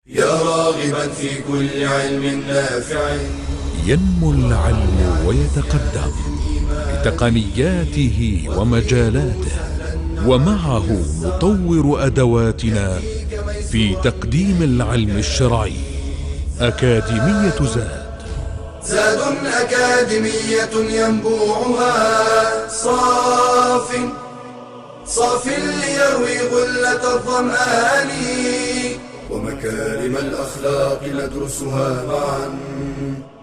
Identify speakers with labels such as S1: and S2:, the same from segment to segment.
S1: يا راغبا في كل علم نافع.
S2: ينمو العلم ويتقدم بتقنياته ومجالاته، ومعه نطور أدواتنا في تقديم العلم الشرعي. أكاديمية
S1: زاد أكاديمية ينبوعها صاف ليروي غلة الظمآن، ومكارم الأخلاق ندرسها معا،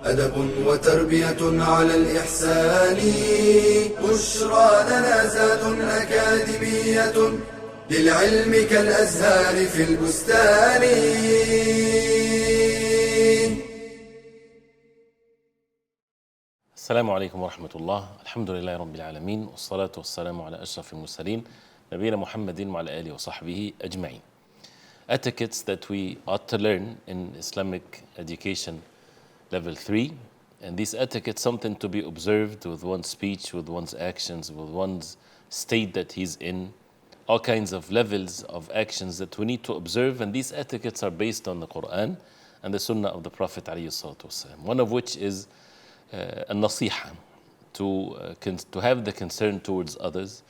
S1: أدب وتربية على الإحسان. بشرى لنا زاد أكاديمية للعلم كالأزهار في البستان.
S3: السلام عليكم ورحمة الله. الحمد لله رب العالمين، والصلاة والسلام على أشرف المرسلين نبينا محمد وعلى آله وصحبه أجمعين. Etiquettes that we ought to learn in Islamic education level 3, and these etiquettes something to be observed with one's speech, with one's actions, with one's state that he's in, all kinds of levels of actions that we need to observe, and these etiquettes are based on the Quran and the Sunnah of the Prophet ﷺ. One of which is النصيحة, to have the concern towards others,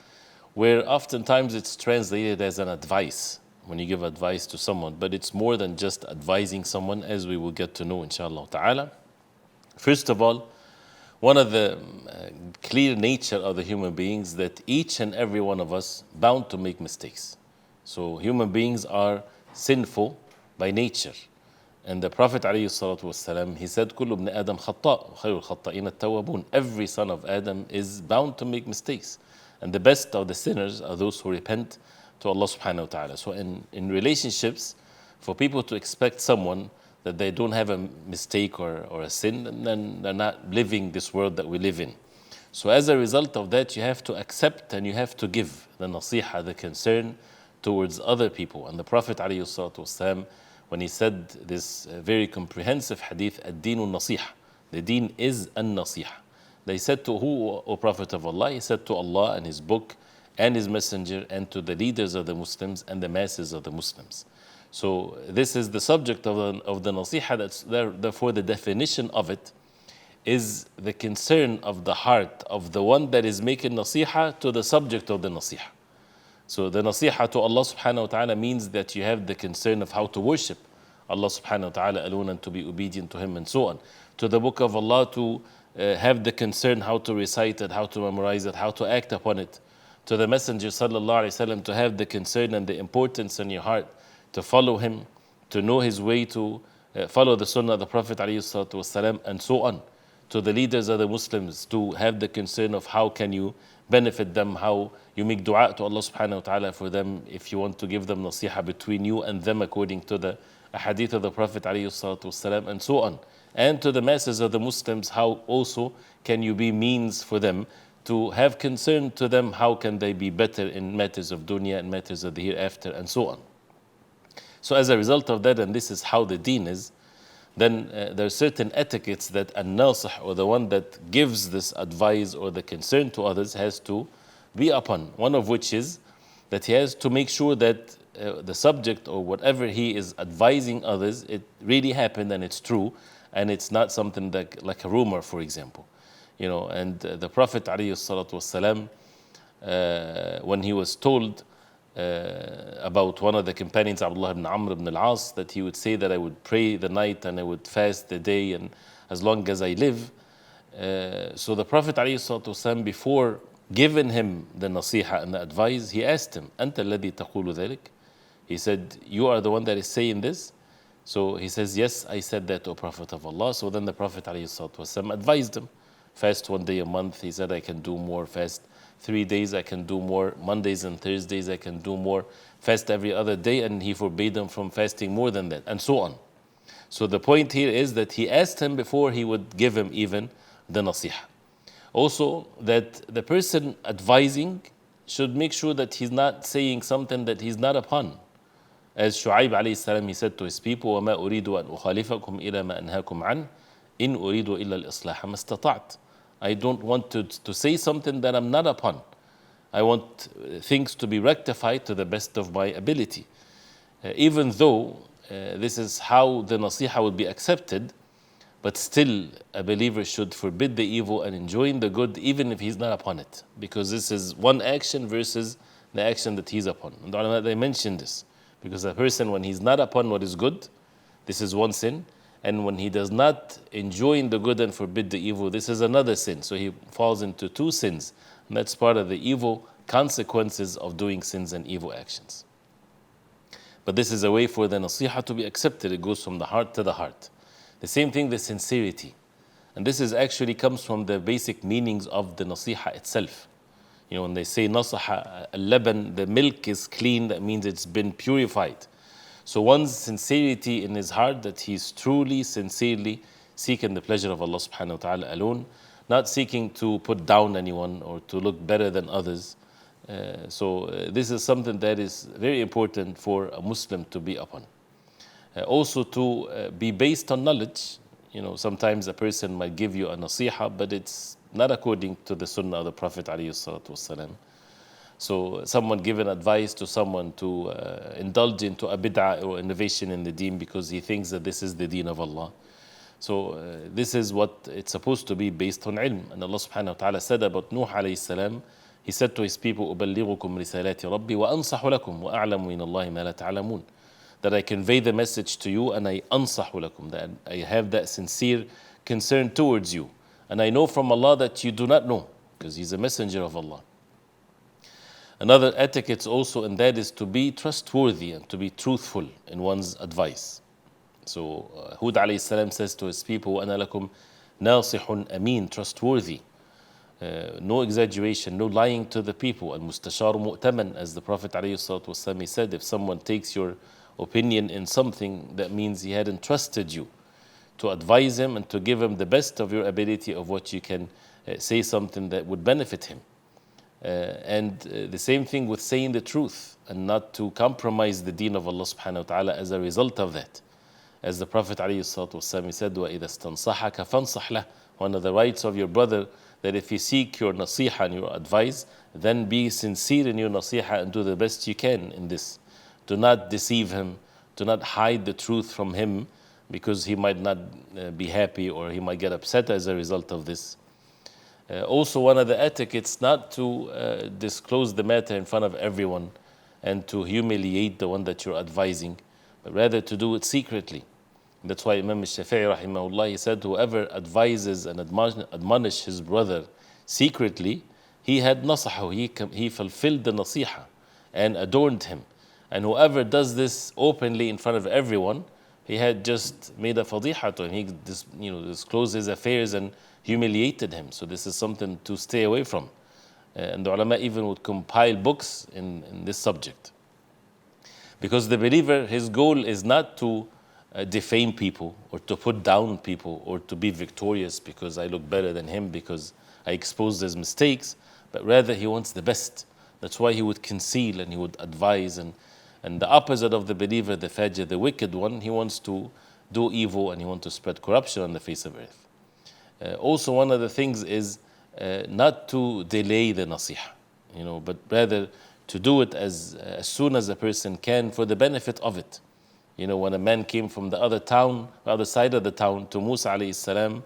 S3: where oftentimes it's translated as an advice when you give advice to someone, but it's more than just advising someone, as we will get to know inshallah ta'ala. First of all, one of the clear nature of the human beings that each and every one of us bound to make mistakes. So human beings are sinful by nature. And the Prophet ﷺ, he said, كل ابن آدم خطاء وخير الخطائين التوابون. Every son of Adam is bound to make mistakes. And the best of the sinners are those who repent to Allah subhanahu wa ta'ala. So in relationships, for people to expect someone that they don't have a mistake or a sin, then they're not living this world that we live in. So as a result of that, you have to accept and you have to give the nasiha, the concern towards other people. And the Prophet ﷺ, when he said this very comprehensive hadith, ad-dinu nasiha, the deen is an-nasiha. They said to who, O Prophet of Allah? He said to Allah and His book and His messenger, and to the leaders of the Muslims and the masses of the Muslims. So this is the subject of the nasiha. That's therefore the definition of it is the concern of the heart of the one that is making nasiha to the subject of the nasiha. So the nasiha to Allah subhanahu wa ta'ala means that you have the concern of how to worship Allah subhanahu wa ta'ala alone and to be obedient to Him and so on. To the book of Allah, to have the concern how to recite it, how to memorize it, how to act upon it. To the Messenger sallallahu alaihi wasallam, to have the concern and the importance in your heart to follow him, to know his way, to follow the Sunnah of the Prophet alayhi salatu wasalam, and so on. To the leaders of the Muslims, to have the concern of how can you benefit them, how you make dua to Allah subhanahu wa ta'ala for them, if you want to give them nasiha between you and them according to the hadith of the Prophet alayhi salatu wasalam, and so on. And to the masses of the Muslims, how also can you be means for them to have concern to them, how can they be better in matters of dunya and matters of the hereafter, and so on. So as a result of that, and this is how the deen is, then there are certain etiquettes that an-nasih, or the one that gives this advice or the concern to others, has to be upon. One of which is that he has to make sure that the subject or whatever he is advising others, it really happened and it's true, and it's not something that, like a rumor, for example. You know, and the Prophet ﷺ, when he was told about one of the companions, Abdullah ibn Amr ibn al-As, that he would say that I would pray the night and I would fast the day and as long as I live. So the Prophet ﷺ, before giving him the nasiha and the advice, he asked him, أنت الذي تقول ذلك? He said, you are the one that is saying this? So he says, yes, I said that, O Prophet of Allah. So then the Prophet ﷺ advised him, fast one day a month. He said, I can do more. Fast 3 days, I can do more. Mondays and Thursdays, I can do more. Fast every other day, and he forbade them from fasting more than that, and so on. So the point here is that he asked him before he would give him even the nasiha. Also, that the person advising should make sure that he's not saying something that he's not upon. As Shu'aib alayhi salam, he said to his people, وَمَا أُرِيدُ أَنْ أُخَالِفَكُمْ إِلَى مَا أَنْهَاكُمْ عَنْهُ إِنْ أُرِيدُ إِلَّا الْإِصْلَاحَ مَا اسْتَطَعْتُ. I don't want to say something that I'm not upon. I want things to be rectified to the best of my ability. Even though this is how the nasiha would be accepted, but still a believer should forbid the evil and enjoin the good even if he's not upon it, because this is one action versus the action that he's upon. And the ulama, they mentioned this, because a person, when he's not upon what is good, this is one sin, and when he does not enjoin the good and forbid the evil, this is another sin. So he falls into two sins, and that's part of the evil consequences of doing sins and evil actions. But this is a way for the nasiha to be accepted. It goes from the heart to the heart. The same thing, the sincerity. And this is actually comes from the basic meanings of the nasiha itself. You know, when they say nasaha al-laban, the milk is clean, that means it's been purified. So one's sincerity in his heart, that he's truly, sincerely seeking the pleasure of Allah subhanahu wa ta'ala alone, not seeking to put down anyone or to look better than others. This is something that is very important for a Muslim to be upon. Also to be based on knowledge. You know, sometimes a person might give you a nasiha, but it's not according to the sunnah of the Prophet ﷺ. So someone giving advice to someone to indulge into a bid'ah or innovation in the deen because he thinks that this is the deen of Allah. So this is what it's supposed to be, based on ilm. And Allah subhanahu wa ta'ala said about Nuh alayhi salam, he said to his people, أُبَلِّغُكُمْ رِسَالَاتِ رَبِّي وَأَنصَحُ لَكُمْ وَأَعْلَمُ مِنَ اللَّهِ مَا لَا تَعْلَمُونَ. That I convey the message to you and I أَنصَحُ لَكُمْ, that I have that sincere concern towards you. And I know from Allah that you do not know, because He's a messenger of Allah. Another etiquette also, and that is to be trustworthy and to be truthful in one's advice. So Hud alayhi salam says to his people, وَأَنَا لَكُمْ نَاصِحٌ أَمِينٌ, trustworthy. No exaggeration, no lying to the people. Al-Mustashar mu'taman, as the Prophet ﷺ said, if someone takes your opinion in something, that means he hadn't trusted you to advise him and to give him the best of your ability of what you can say something that would benefit him. And the same thing with saying the truth and not to compromise the deen of Allah subhanahu wa ta'ala as a result of that. As the Prophet ﷺ said, وَإِذَا اسْتَنصَحَكَ فَانصَحْ لَهُ. One of the rights of your brother, that if you seek your nasiha and your advice, then be sincere in your nasiha and do the best you can in this. Do not deceive him, do not hide the truth from him, because he might not be happy or he might get upset as a result of this. Also, one of the etiquettes, not to disclose the matter in front of everyone and to humiliate the one that you're advising, but rather to do it secretly. That's why Imam al-Shafi'i rahimahullah, he said, whoever advises and admonish his brother secretly, he had nasahu, he fulfilled the nasiha and adorned him. And whoever does this openly in front of everyone, he had just made a fadiha to him. He disclosed his affairs and humiliated him. So this is something to stay away from. And the ulama even would compile books in this subject. Because the believer, his goal is not to defame people or to put down people or to be victorious because I look better than him, because I exposed his mistakes, but rather he wants the best. That's why he would conceal and he would advise. And the opposite of the believer, the fajr, the wicked one, he wants to do evil and he wants to spread corruption on the face of earth. Also, one of the things is not to delay the nasiha, but rather to do it as soon as a person can for the benefit of it. When a man came from the other side of the town to Musa alayhi salam,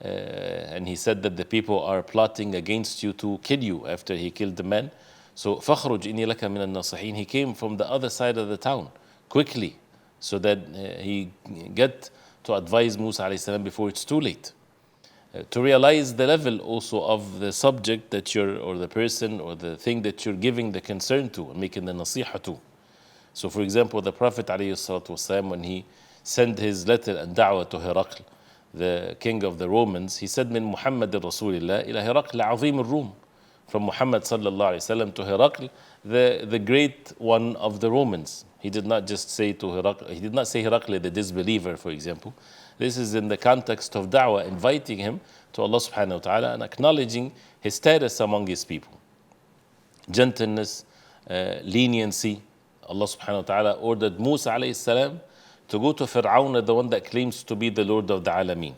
S3: and he said that the people are plotting against you to kill you after he killed the man. So فَخْرُجْ إِنِّي لَكَ مِنَ النَّاصِحِينَ. He came from the other side of the town quickly so that he get to advise Musa alayhi salam before it's too late. To realize the level also of the subject that or the person or the thing that you're giving the concern to and making the nasiha to. So for example, the Prophet ﷺ, when he sent his letter and da'wah to Herakl, the king of the Romans, he said, من محمد رسول الله إلى هرقل عظيم الروم. From Muhammad sallallahu alaihi wasallam to Herakl, the great one of the Romans. He did not just say to Herakl, he did not say Herakl the disbeliever, for example. This is in the context of da'wah, inviting him to Allah subhanahu wa ta'ala and acknowledging his status among his people. Gentleness, leniency. Allah subhanahu wa ta'ala ordered Musa alayhi salam to go to Fir'aun, the one that claims to be the Lord of the Alameen.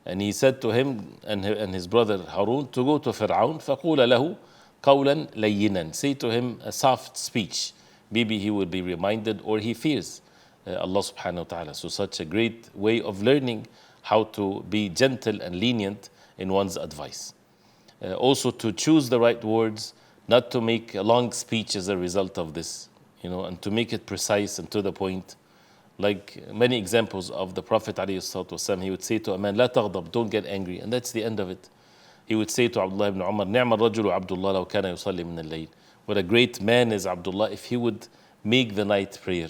S3: And he said to him and his brother Harun to go to Fir'aun, فَقُولَ لَهُ قَوْلًا لَيِّنًا. Say to him a soft speech. Maybe he will be reminded or he fears Allah subhanahu wa ta'ala. So such a great way of learning how to be gentle and lenient in one's advice. Also to choose the right words, not to make a long speech as a result of this, and to make it precise and to the point. Like many examples of the Prophet ﷺ, he would say to a man, لا تغضب, don't get angry, and that's the end of it. He would say to Abdullah ibn Umar, نعم الرجل عبد الله لو كان يصلي من الليل. What a great man is Abdullah if he would make the night prayer.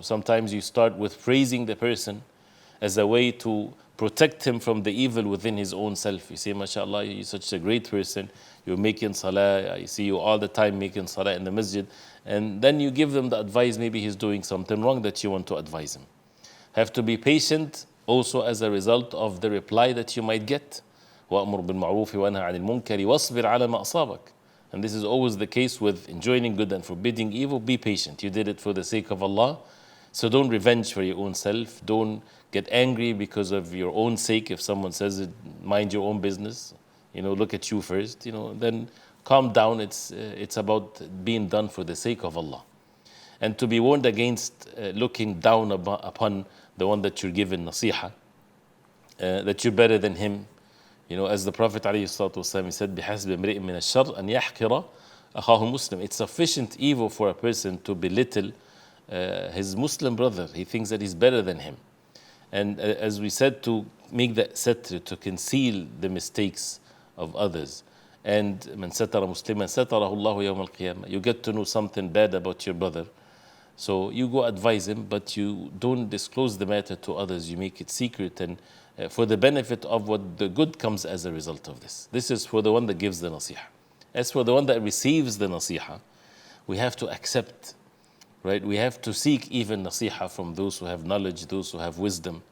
S3: Sometimes you start with praising the person as a way to protect him from the evil within his own self. You say, mashallah, you're such a great person. You're making salah. I see you all the time making salah in the masjid. And then you give them the advice, maybe he's doing something wrong that you want to advise him. Have to be patient also as a result of the reply that you might get. وَأْمُرْ بِالْمَعْرُوفِ وَأَنْهَ عَنِ الْمُنْكَرِ وَاصْبِرْ عَلَى مَا أَصَابَكَ. And this is always the case with enjoining good and forbidding evil. Be patient. You did it for the sake of Allah. So don't revenge for your own self. Don't get angry because of your own sake. If someone says it, mind your own business, look at you first, then calm down. It's about being done for the sake of Allah. And to be warned against looking down upon the one that you're given nasiha, that you're better than him. As the Prophet ﷺ, he said, بِحَسْبِ امْرِئٍ مِّنَ الشَّرِّ أَنْ يَحْقِرَ أَخَاهُ مُسْلِمٍ. It's sufficient evil for a person to belittle his Muslim brother. He thinks that he's better than him. And as we said, to make that satr, to conceal the mistakes of others. And مَنْ سَتَرَ مُسْلِمًا سَتَرَهُ اللَّهُ يَوْمَ الْقِيَامَةِ. You get to know something bad about your brother, so you go advise him, but you don't disclose the matter to others. You make it secret, and for the benefit of what the good comes as a result of this. This is for the one that gives the nasiha. As for the one that receives the nasiha, we have to accept, right? We have to seek even nasiha from those who have knowledge, those who have wisdom.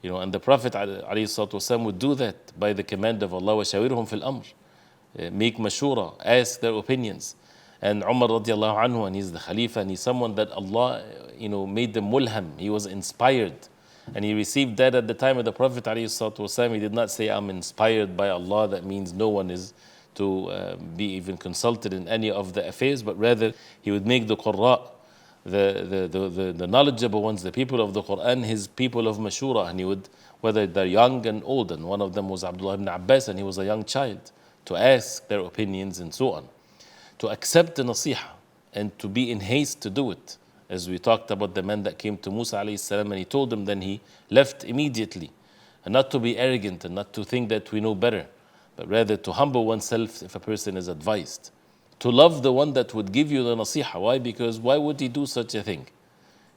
S3: And the Prophet ﷺ would do that by the command of Allah, وَشَاوِرْهُمْ فِي الْأَمْرِ. Make mashura, ask their opinions. And Umar radiallahu anhu, and he's the Khalifa, and he's someone that Allah, made them mulham. He was inspired. And he received that at the time of the Prophet ﷺ. He did not say, I'm inspired by Allah. That means no one is to be even consulted in any of the affairs, but rather he would make the Qurra, the knowledgeable ones, the people of the Quran, his people of Mashura, and he would, whether they're young and old, and one of them was Abdullah ibn Abbas, and he was a young child, to ask their opinions and so on. To accept the nasiha and to be in haste to do it. As we talked about the man that came to Musa alayhi salam and he told him, then he left immediately. And not to be arrogant and not to think that we know better, but rather to humble oneself if a person is advised. To love the one that would give you the nasiha. Why? Because why would he do such a thing?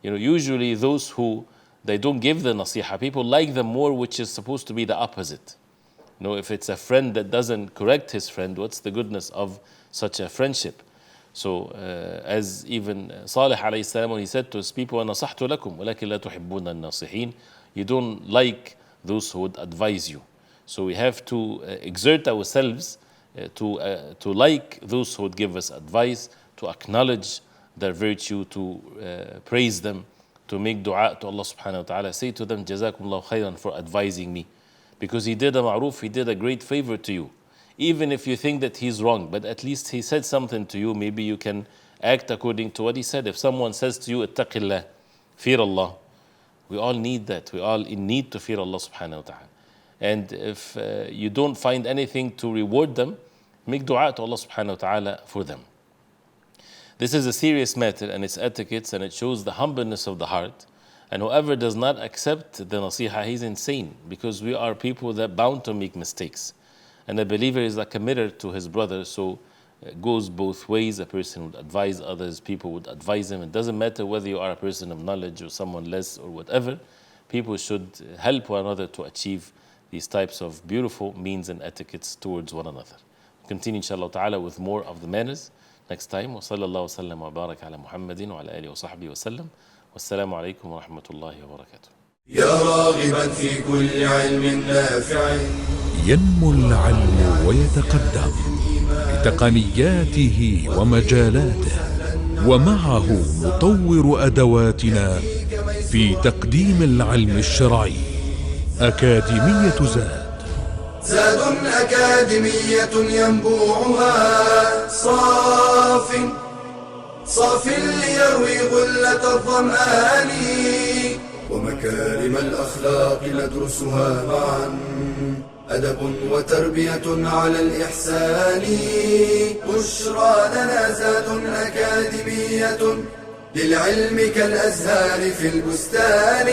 S3: Usually those who they don't give the nasiha, people like them more, which is supposed to be the opposite. If it's a friend that doesn't correct his friend, what's the goodness of such a friendship? So as even Salih alayhi salam, when he said to his people, نَصَحْتُ لَكُمْ وَلَكِنْ لَا تُحِبُّونَ النَّاصِحِينَ. You don't like those who would advise you. So we have to exert ourselves to like those who would give us advice, to acknowledge their virtue, to praise them, to make dua to Allah subhanahu wa ta'ala. Say to them, Jazakumullahu khairan for advising me. Because he did a ma'ruf, he did a great favor to you. Even if you think that he's wrong, but at least he said something to you, maybe you can act according to what he said. If someone says to you, ittaqillah, fear Allah, we all need that. We all in need to fear Allah subhanahu wa ta'ala. And if you don't find anything to reward them, make dua to Allah subhanahu wa ta'ala for them. This is a serious matter, and it's etiquettes, and it shows the humbleness of the heart. And whoever does not accept the nasiha, he's insane, because we are people that are bound to make mistakes. And a believer is like a mirror to his brother, so it goes both ways. A person would advise others, people would advise him. It doesn't matter whether you are a person of knowledge or someone less or whatever. People should help one another to achieve these types of beautiful means and etiquettes towards one another. We'll continue inshallah ta'ala with more of the manners next time. Wa sallallahu wa sallam wa barak ala Muhammadin wa ala alihi wa sahbihi wa sallam. Wassalamu alaikum wa rahmatullahi wa barakatuh.
S1: يا راغبا في كل علم نافع.
S2: ينمو العلم ويتقدم بتقنياته ومجالاته، ومعه نطور أدواتنا في تقديم العلم الشرعي. أكاديمية زاد.
S1: زاد أكاديمية ينبوعها صاف ليروي غلة الظمآن. مكارم الأخلاق ندرسها معا، أدب وتربية على الإحسان. بشرى لنا زاد أكاديمية للعلم كالأزهار في البستان.